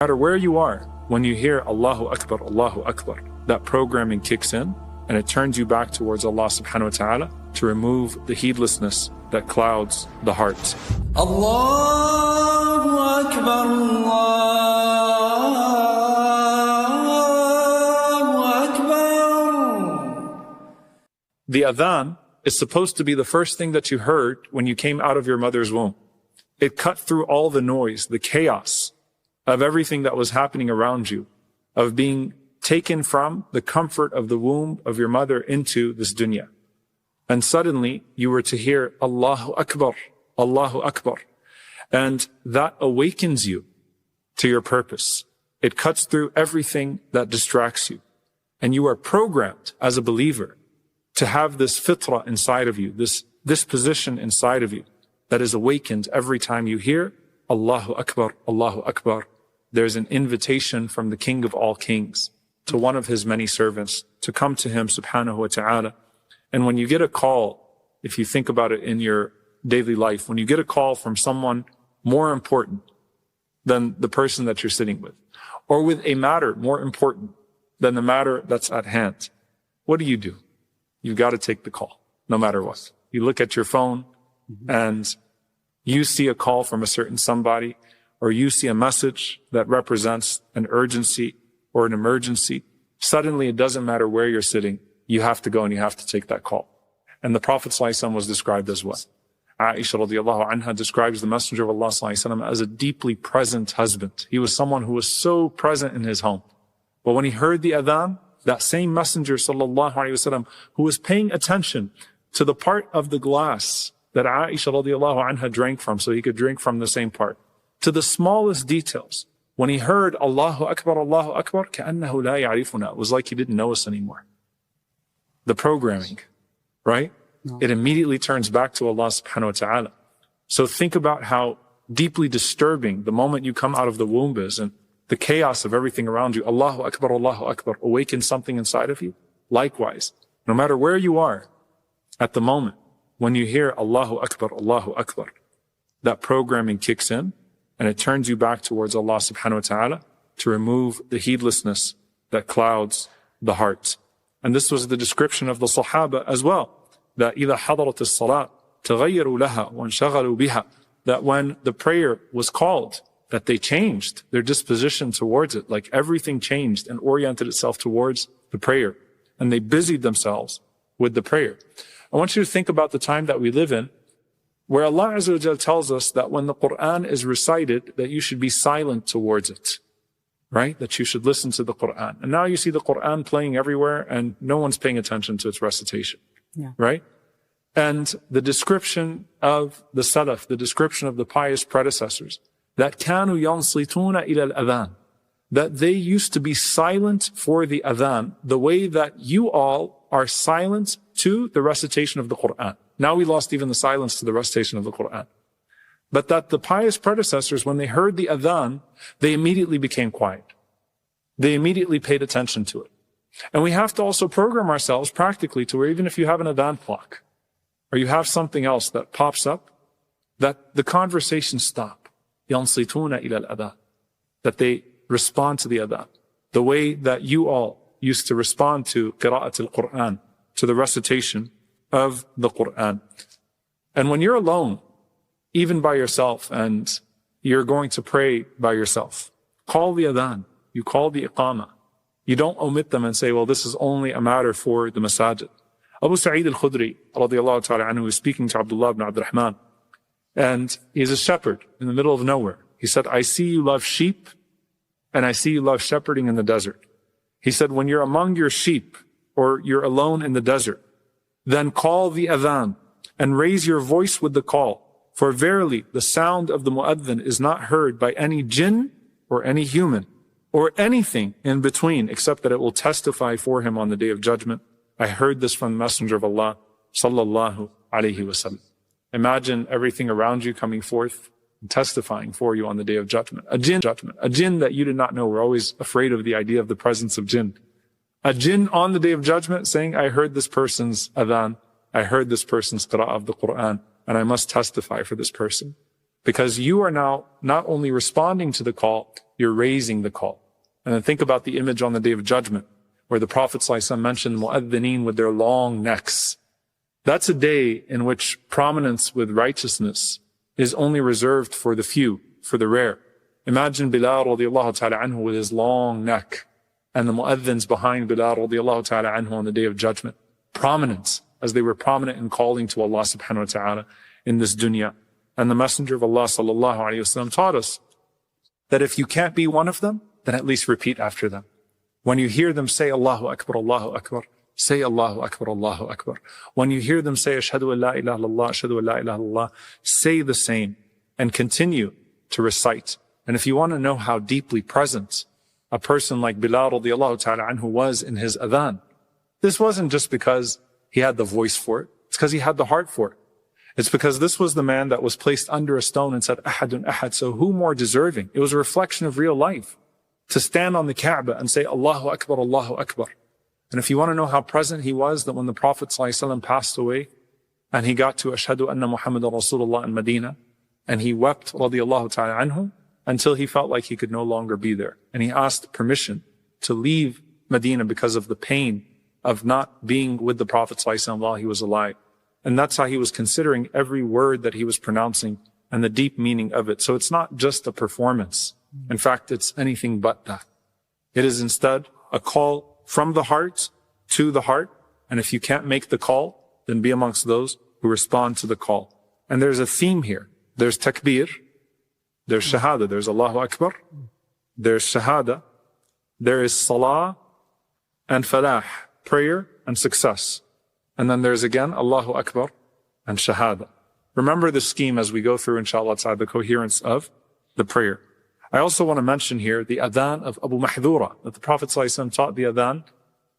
matter where you are, when you hear Allahu Akbar, that programming kicks in and it turns you back towards Allah subhanahu wa ta'ala to remove the heedlessness that clouds the heart. Allahu Akbar, Allahu Akbar. The adhan is supposed to be the first thing that you heard when you came out of your mother's womb. It cut through all the noise, the chaos of everything that was happening around you, of being taken from the comfort of the womb of your mother into this dunya. And suddenly you were to hear Allahu Akbar, Allahu Akbar. And that awakens you to your purpose. It cuts through everything that distracts you. And you are programmed as a believer to have this fitrah inside of you, this disposition inside of you that is awakened every time you hear Allahu Akbar, Allahu Akbar. There's an invitation from the King of all kings to one of his many servants to come to him subhanahu wa ta'ala. And when you get a call, if you think about it in your daily life, when you get a call from someone more important than the person that you're sitting with, or with a matter more important than the matter that's at hand, what do? You've got to take the call, no matter what. You look at your phone and you see a call from a certain somebody, or you see a message that represents an urgency or an emergency. Suddenly, it doesn't matter where you're sitting. You have to go and you have to take that call. And the Prophet ﷺ was described as what? Aisha radiallahu anha describes the Messenger of Allah ﷺ as a deeply present husband. He was someone who was so present in his home. But when he heard the adhan, that same Messenger sallallahu alaihi wasallam who was paying attention to the part of the glass that Aisha radiallahu anha drank from, so he could drink from the same part, to the smallest details. When he heard Allahu Akbar, كَأَنَّهُ لَا يَعْرِفُنَا, it was like he didn't know us anymore. The programming, right? No. It immediately turns back to Allah subhanahu wa ta'ala. So think about how deeply disturbing the moment you come out of the womb is, and the chaos of everything around you. Allahu Akbar, awakens something inside of you. Likewise, no matter where you are at the moment, when you hear Allahu Akbar, that programming kicks in and it turns you back towards Allah subhanahu wa ta'ala to remove the heedlessness that clouds the heart. And this was the description of the Sahaba as well, that إِذَا حَضَرَتِ الصَّلَاةِ تَغَيَّرُوا لَهَا وَانْشَغَلُوا بِهَا, that when the prayer was called, that they changed their disposition towards it, like everything changed and oriented itself towards the prayer, and they busied themselves with the prayer. I want you to think about the time that we live in, where Allah Azza wa Jal tells us that when the Quran is recited, that you should be silent towards it, right? That you should listen to the Quran. And now you see the Quran playing everywhere and no one's paying attention to its recitation, right? And the description of the Salaf, the description of the pious predecessors, that كانوا ينصتون إلى الأذان, that they used to be silent for the adhan, the way that you all are silent to the recitation of the Quran. Now we lost even the silence to the recitation of the Quran. But that the pious predecessors, when they heard the adhan, they immediately became quiet. They immediately paid attention to it. And we have to also program ourselves practically to where even if you have an adhan clock, or you have something else that pops up, that the conversations stop. يَنصِتُونَ إِلَى الْأَذَانِ, that they respond to the adhan. The way that you all used to respond to qira'at al-Quran, to the recitation of the Quran. And when you're alone, even by yourself, and you're going to pray by yourself, call the adhan, you call the iqamah. You don't omit them and say, well, this is only a matter for the masajid. Abu Sa'id al-Khudri, radiallahu ta'ala anhu, was speaking to Abdullah ibn Abdurrahman, and he's a shepherd in the middle of nowhere. He said, I see you love sheep, and I see you love shepherding in the desert. He said, when you're among your sheep, or you're alone in the desert, then call the adhan, and raise your voice with the call. For verily, the sound of the mu'adhin is not heard by any jinn, or any human, or anything in between, except that it will testify for him on the day of judgment. I heard this from the Messenger of Allah, sallallahu alayhi wasallam. Imagine everything around you coming forth and testifying for you on the day of judgment. A jinn that you did not know. We're always afraid of the idea of the presence of jinn. A jinn on the day of judgment saying, I heard this person's adhan, I heard this person's qira'ah of the Quran, and I must testify for this person. Because you are now not only responding to the call, you're raising the call. And then think about the image on the Day of Judgment, where the Prophet ﷺ mentioned mu'adhineen with their long necks. That's a day in which prominence with righteousness is only reserved for the few, for the rare. Imagine Bilal radiallahu ta'ala anhu with his long neck, and the mu'adhins behind Bilal radiallahu ta'ala anhu on the Day of Judgment. Prominence, as they were prominent in calling to Allah subhanahu wa ta'ala in this dunya. And the Messenger of Allah sallallahu alayhi wasallam taught us that if you can't be one of them, then at least repeat after them. When you hear them say Allahu Akbar, say Allahu Akbar, Allahu Akbar. When you hear them say Ashhadu an la ilaha illallah, Ashhadu an la ilaha illallah, say the same and continue to recite. And if you want to know how deeply present a person like Bilal radiallahu ta'ala anhu was in his adhan, this wasn't just because he had the voice for it, it's because he had the heart for it. It's because this was the man that was placed under a stone and said, Ahadun Ahad. So who more deserving? It was a reflection of real life to stand on the Kaaba and say, Allahu Akbar, Allahu Akbar. And if you want to know how present he was, that when the Prophet ﷺ passed away and he got to Ashhadu anna Muhammadan Rasulullah in Medina, and he wept radiallahu ta'ala anhu until he felt like he could no longer be there. And he asked permission to leave Medina because of the pain of not being with the Prophet ﷺ while he was alive. And that's how he was considering every word that he was pronouncing and the deep meaning of it. So it's not just a performance. In fact, it's anything but that. It is instead a call from the heart to the heart. And if you can't make the call, then be amongst those who respond to the call. And there's a theme here. There's takbir, there's shahada, there's Allahu Akbar, there's shahada, there is salah and falah, prayer and success. And then there's again Allahu Akbar and shahada. Remember the scheme as we go through, inshallah, the coherence of the prayer. I also want to mention here the adhan of Abu Mahdura, that the Prophet ﷺ taught the adhan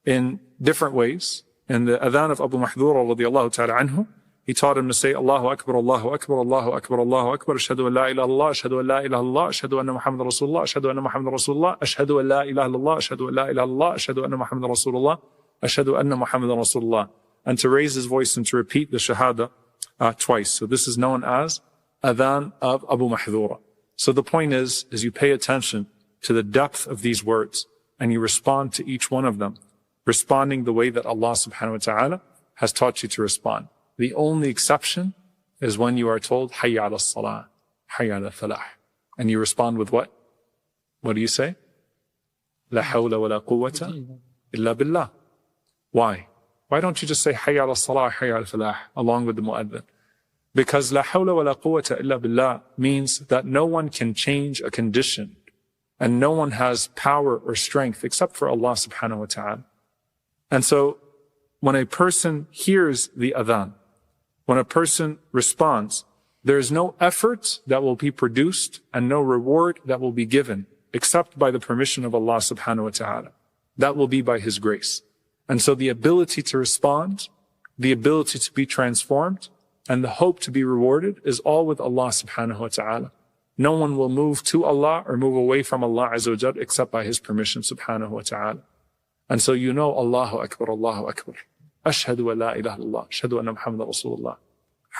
in different ways. In the adhan of Abu Mahdura radiallahu ta'ala anhu, he taught him to say Allahu Akbar, Allahu Akbar, Allahu Akbar, Allahu Akbar, Ashhadu an la ilaha illallah, Ashhadu an la ilaha illallah, Ashhadu anna Muhammadan Rasulullah, Ashhadu anna Muhammadan Rasulullah, Ashhadu an la ilaha illallah, Ashhadu an la ilaha illallah, Ashhadu anna Muhammadan Rasulullah, Ashhadu anna Muhammadan Rasulullah. And to raise his voice and to repeat the shahada twice. So this is known as adhan of Abu Mahdura. So the point is you pay attention to the depth of these words and you respond to each one of them, responding the way that Allah subhanahu wa ta'ala has taught you to respond. The only exception is when you are told, Hayya ala salah, Hayya ala falah. And you respond with what? What do you say? La hawla wa la quwwata illa billah. Why? Why don't you just say Hayya ala salah, Hayya ala falah along with the mu'adhin? Because la hawla wa la quwwata illa billah means that no one can change a condition and no one has power or strength except for Allah subhanahu wa ta'ala. And so when a person hears the adhan, when a person responds, there is no effort that will be produced and no reward that will be given except by the permission of Allah subhanahu wa ta'ala. That will be by His grace. And so the ability to respond, the ability to be transformed, and the hope to be rewarded is all with Allah subhanahu wa ta'ala. No one will move to Allah or move away from Allah azza wa jal except by His permission subhanahu wa ta'ala. And so you know Allahu Akbar, Allahu Akbar. Ashhadu an la ilaha illallah, Ashhadu anna Muhammadan Rasulullah.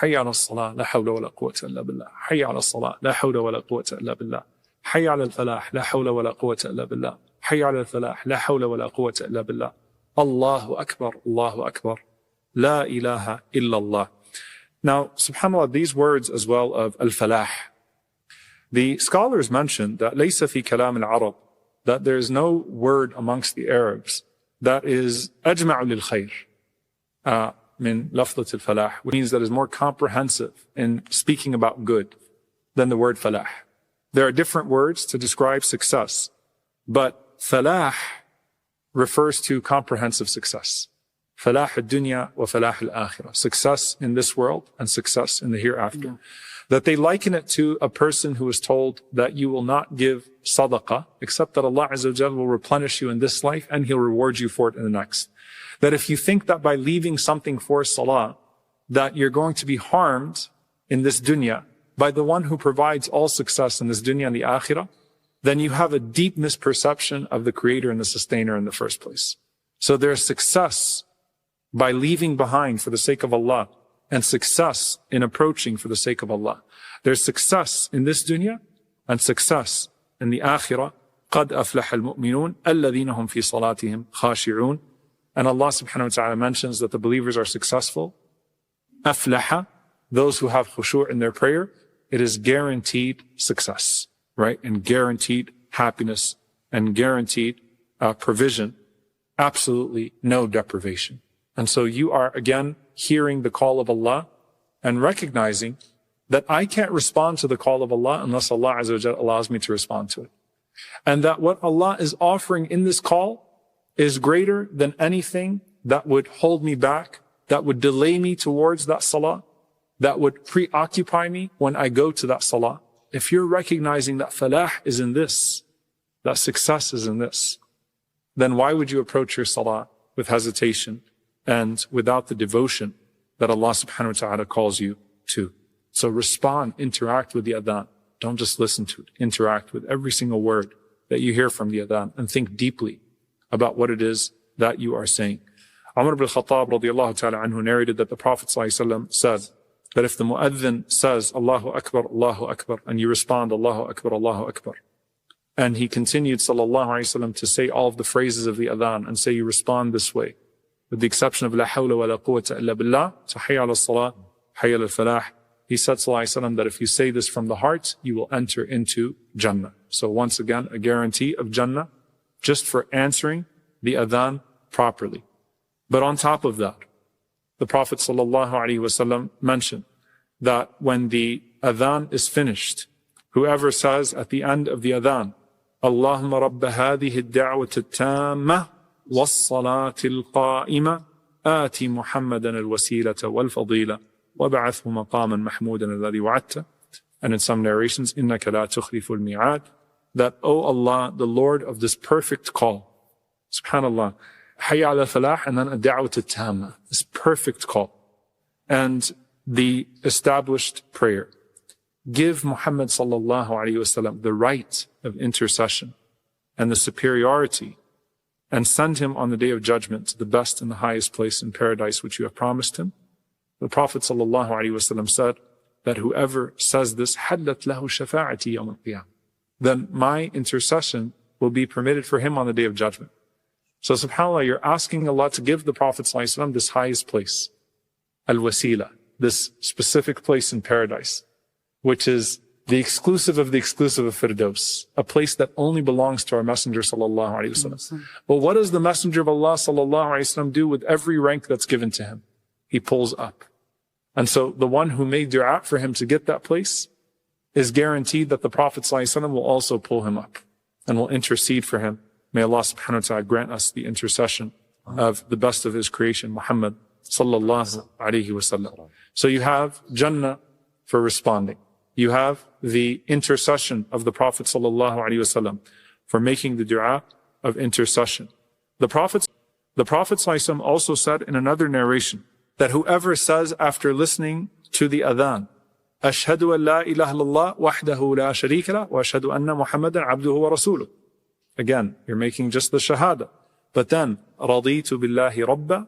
Hayya ala salah, la hawla wa la quwwata illa billah. Hayya ala salah, la hawla wa la quwwata illa billah. Hayya ala al-falah, la hawla wa la quwwata illa billah. Hayya ala al-falah, la hawla wa la quwwata illa billah. Allahu Akbar, Allahu Akbar. La ilaha illallah. Now, subhanAllah, these words as well of al-falah, the scholars mention that laysa fi kalam al-Arab, that there is no word amongst the Arabs that is ajma'u lil khayr min lafzat al-falah, which means that is more comprehensive in speaking about good than the word falah. There are different words to describe success, but falah refers to comprehensive success. Falah al-dunya wa falah al-akhirah. Success in this world and success in the hereafter. Yeah. That they liken it to a person who is told that you will not give sadaqah except that Allah azza wa jalla will replenish you in this life and He'll reward you for it in the next. That if you think that by leaving something for salah, that you're going to be harmed in this dunya by the one who provides all success in this dunya and the akhirah, then you have a deep misperception of the creator and the sustainer in the first place. So there's success by leaving behind for the sake of Allah and success in approaching for the sake of Allah. There's success in this dunya and success in the akhirah. قَدْ أَفْلَحَ الْمُؤْمِنُونَ الَّذِينَ هُمْ فِي صَلَاتِهِمْ خَاشِعُونَ. And Allah subhanahu wa ta'ala mentions that the believers are successful. أَفْلَحَ, those who have khushu' in their prayer, it is guaranteed success, right? And guaranteed happiness and guaranteed provision. Absolutely no deprivation. And so you are again hearing the call of Allah and recognizing that I can't respond to the call of Allah unless Allah Azza wa Jalla allows me to respond to it. And that what Allah is offering in this call is greater than anything that would hold me back, that would delay me towards that salah, that would preoccupy me when I go to that salah. If you're recognizing that falah is in this, that success is in this, then why would you approach your salah with hesitation and without the devotion that Allah subhanahu wa ta'ala calls you to? So respond, interact with the adhan. Don't just listen to it. Interact with every single word that you hear from the adhan and think deeply about what it is that you are saying. Umar ibn al-Khattab radiallahu ta'ala anhu narrated that the Prophet ﷺ said that if the mu'adhin says Allahu Akbar, and you respond Allahu Akbar, and he continued sallallahu alayhi wa sallam to say all of the phrases of the adhan and say you respond this way, with the exception of la hawla wa la quwwata illa billah, so hayya ala salah, hayya ala falah. He said sallallahu alayhi wa sallam that if you say this from the heart, you will enter into Jannah. So once again, a guarantee of Jannah just for answering the adhan properly. But on top of that, the Prophet sallallahu alayhi wa sallam mentioned that when the adhan is finished, whoever says at the end of the adhan, Allahumma rabba hadhihi ad-da'wati at-tamma was-salati al-qa'ima ati Muhammadan al-wasilata wal-fadila وَبَعَثْهُ مَقَامًا مَحْمُودًا الَّذِي وَعَدْتَ. And in some narrations, إِنَّكَ لَا تُخْلِفُ الْمِيعَادِ. That, O Allah, the Lord of this perfect call, subhanallah, حَيَّ عَلَى الْفَلَاحِ, and then الدَّعْوَةُ التَّامَّةِ, this perfect call. And the established prayer. Give Muhammad sallallahu alayhi wa sallam the right of intercession and the superiority, and send him on the day of judgment to the best and the highest place in paradise which you have promised him. The Prophet ﷺ said that whoever says this, حَلَّتْ لَهُ شَفَاعَتِي يَوْمَ الْقِيَامَةِ, then my intercession will be permitted for him on the day of judgment. So subhanAllah, you're asking Allah to give the Prophet ﷺ this highest place, al-wasila, this specific place in paradise, which is the exclusive of Firdaus, a place that only belongs to our Messenger ﷺ. But what does the Messenger of Allah ﷺ do with every rank that's given to him? He pulls up. And so the one who made dua for him to get that place is guaranteed that the Prophet ﷺ will also pull him up and will intercede for him. May Allah subhanahu wa ta'ala grant us the intercession of the best of his creation, Muhammad sallallahu alayhi wa sallam. So you have Jannah for responding. You have the intercession of the Prophet sallallahu alayhi wa sallam for making the dua of intercession. The Prophet ﷺ also said in another narration that whoever says after listening to the adhan, Ashhadu an la ilaha illallah wahdahu la sharika lah wa ashhadu anna Muhammadan abduhu wa rasuluh. Again, you're making just the shahada. But then, raditu billahi rabba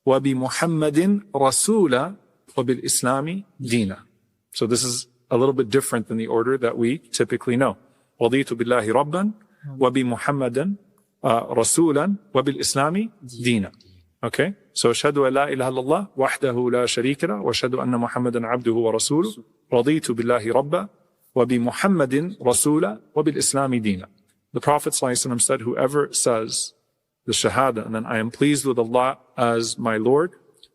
wa bi Muhammadin rasula wa bil Islami dina. So this is a little bit different than the order that we typically know. Raditu billahi rabban wa bi Muhammadan rasulan wa bil Islami dina. Okay? So, ashhadu an la ilaha illallah wahdahu la sharika lah wa ashhadu anna Muhammadan abduhu wa rasuluh. Raditu billahi rabba wa bi Muhammadin rasula wa bil Islami dina. The Prophet ﷺ said, whoever says the shahada, and then I am pleased with Allah as my Lord,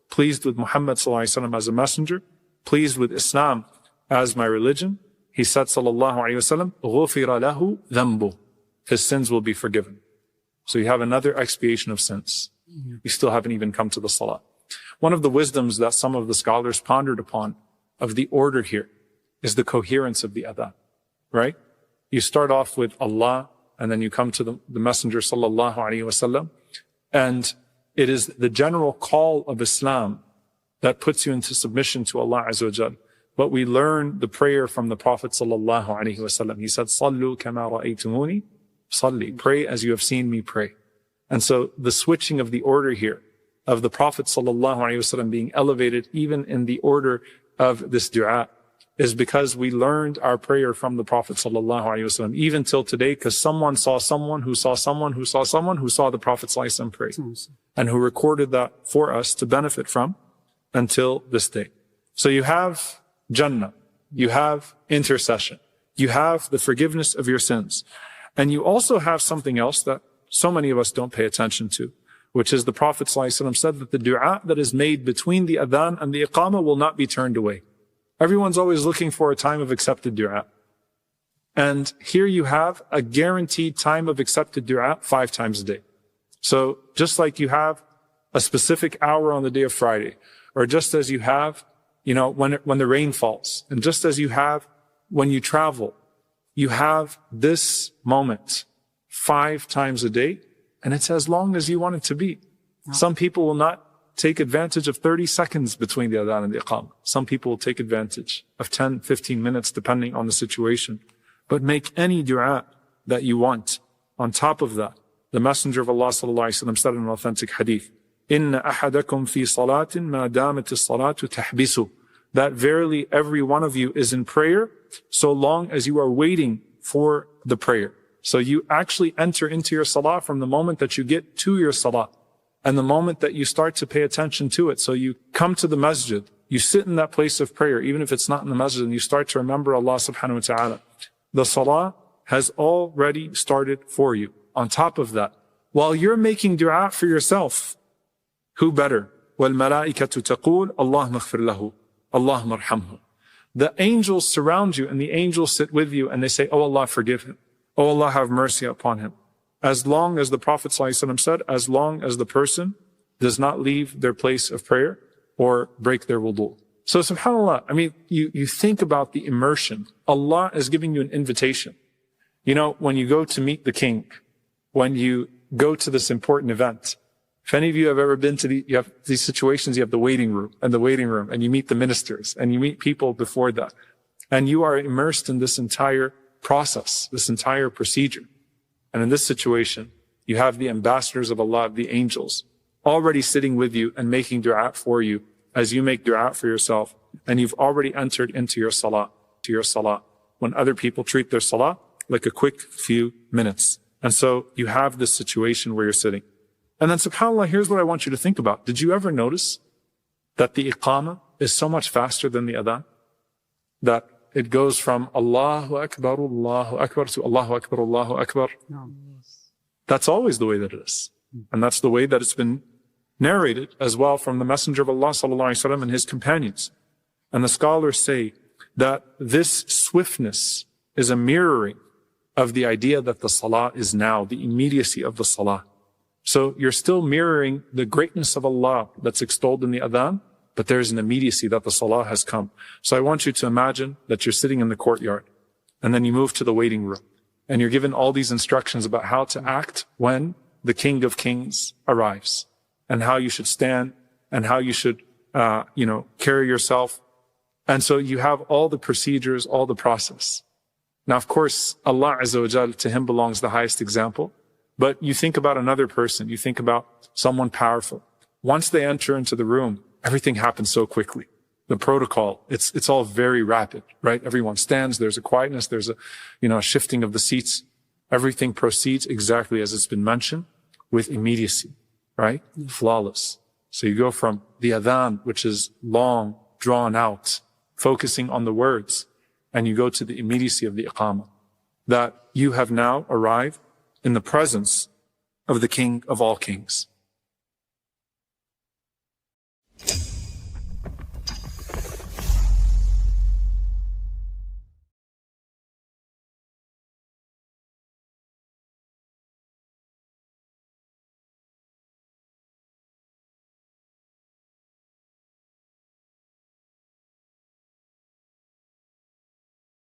pleased with Muhammad ﷺ as a messenger, pleased with Islam as my religion, he said sallallahu alayhi wa sallam, غُفِرَ لَهُ ذَنْبُهُ, his sins will be forgiven. So you have another expiation of sins. You still haven't even come to the salah. One of the wisdoms that some of the scholars pondered upon of the order here is the coherence of the adhan, right? You start off with Allah, and then you come to the Messenger sallallahu alaihi wasallam, and it is the general call of Islam that puts you into submission to Allah Azza wa Jal. But we learn the prayer from the Prophet sallallahu alaihi wasallam. He said, "Sallu kama ra'aytumuni salli." Pray as you have seen me pray. And so the switching of the order here of the Prophet ﷺ being elevated even in the order of this dua is because we learned our prayer from the Prophet ﷺ, even till today, because someone saw someone who saw someone who saw someone who saw the Prophet ﷺ pray, and who recorded that for us to benefit from until this day. So you have Jannah, you have intercession, you have the forgiveness of your sins, and you also have something else that so many of us don't pay attention to, which is the Prophet ﷺ said that the dua that is made between the adhan and the iqamah will not be turned away. Everyone's always looking for a time of accepted dua. And here you have a guaranteed time of accepted dua 5 times a day. So just like you have a specific hour on the day of Friday, or just as you have, when the rain falls, and just as you have when you travel, you have this moment 5 times a day, and it's as long as you want it to be. Some people will not take advantage of 30 seconds between the adhan and the iqamah. Some people will take advantage of 10, 15 minutes, depending on the situation. But make any dua that you want. On top of that, the Messenger of Allah ﷺ said in an authentic hadith, "Inna ahadakum fi salatin ma damat as-salatu tahbisu." That verily every one of you is in prayer so long as you are waiting for the prayer. So you actually enter into your salah from the moment that you get to your salah, and the moment that you start to pay attention to it. So you come to the masjid, you sit in that place of prayer, even if it's not in the masjid, and you start to remember Allah subhanahu wa ta'ala. The salah has already started for you. On top of that, while you're making dua for yourself, who better? وَالْمَلَائِكَةُ تَقُولُ اللَّهُمَّ اغْفِرْ لَهُ اللَّهُمَّ ارْحَمْهُ. The angels surround you, and the angels sit with you, and they say, "Oh Allah, forgive him. Oh Allah, have mercy upon him." As long as the Prophet ﷺ said, as long as the person does not leave their place of prayer or break their wudu. So subhanAllah, you think about the immersion. Allah is giving you an invitation. When you go to meet the king, when you go to this important event, if any of you have ever been to you have these situations, you have the waiting room, and you meet the ministers, and you meet people before that, and you are immersed in this entire process, this entire procedure. And in this situation, you have the ambassadors of Allah, the angels, already sitting with you and making dua for you as you make dua for yourself. And you've already entered into your salah, when other people treat their salah like a quick few minutes. And so you have this situation where you're sitting. And then subhanAllah, here's what I want you to think about. Did you ever notice that the iqamah is so much faster than the adhan? That it goes from Allahu Akbar to Allahu Akbar, Allahu Akbar. No. That's always the way that it is. And that's the way that it's been narrated as well from the Messenger of Allah ﷺ and his companions. And the scholars say that this swiftness is a mirroring of the idea that the salah is now, the immediacy of the salah. So you're still mirroring the greatness of Allah that's extolled in the adhan, but there's an immediacy that the salah has come. So I want you to imagine that you're sitting in the courtyard, and then you move to the waiting room, and you're given all these instructions about how to act when the King of Kings arrives, and how you should stand, and how you should, carry yourself. And so you have all the procedures, all the process. Now, of course, Allah Azza wa Jal, to him belongs the highest example. But you think about another person, you think about someone powerful. Once they enter into the room, everything happens so quickly. The protocol, it's all very rapid, right? Everyone stands, there's a quietness, there's a shifting of the seats. Everything proceeds exactly as it's been mentioned, with immediacy, right? Flawless. So you go from the adhan, which is long, drawn out, focusing on the words, and you go to the immediacy of the iqamah, that you have now arrived in the presence of the King of all kings.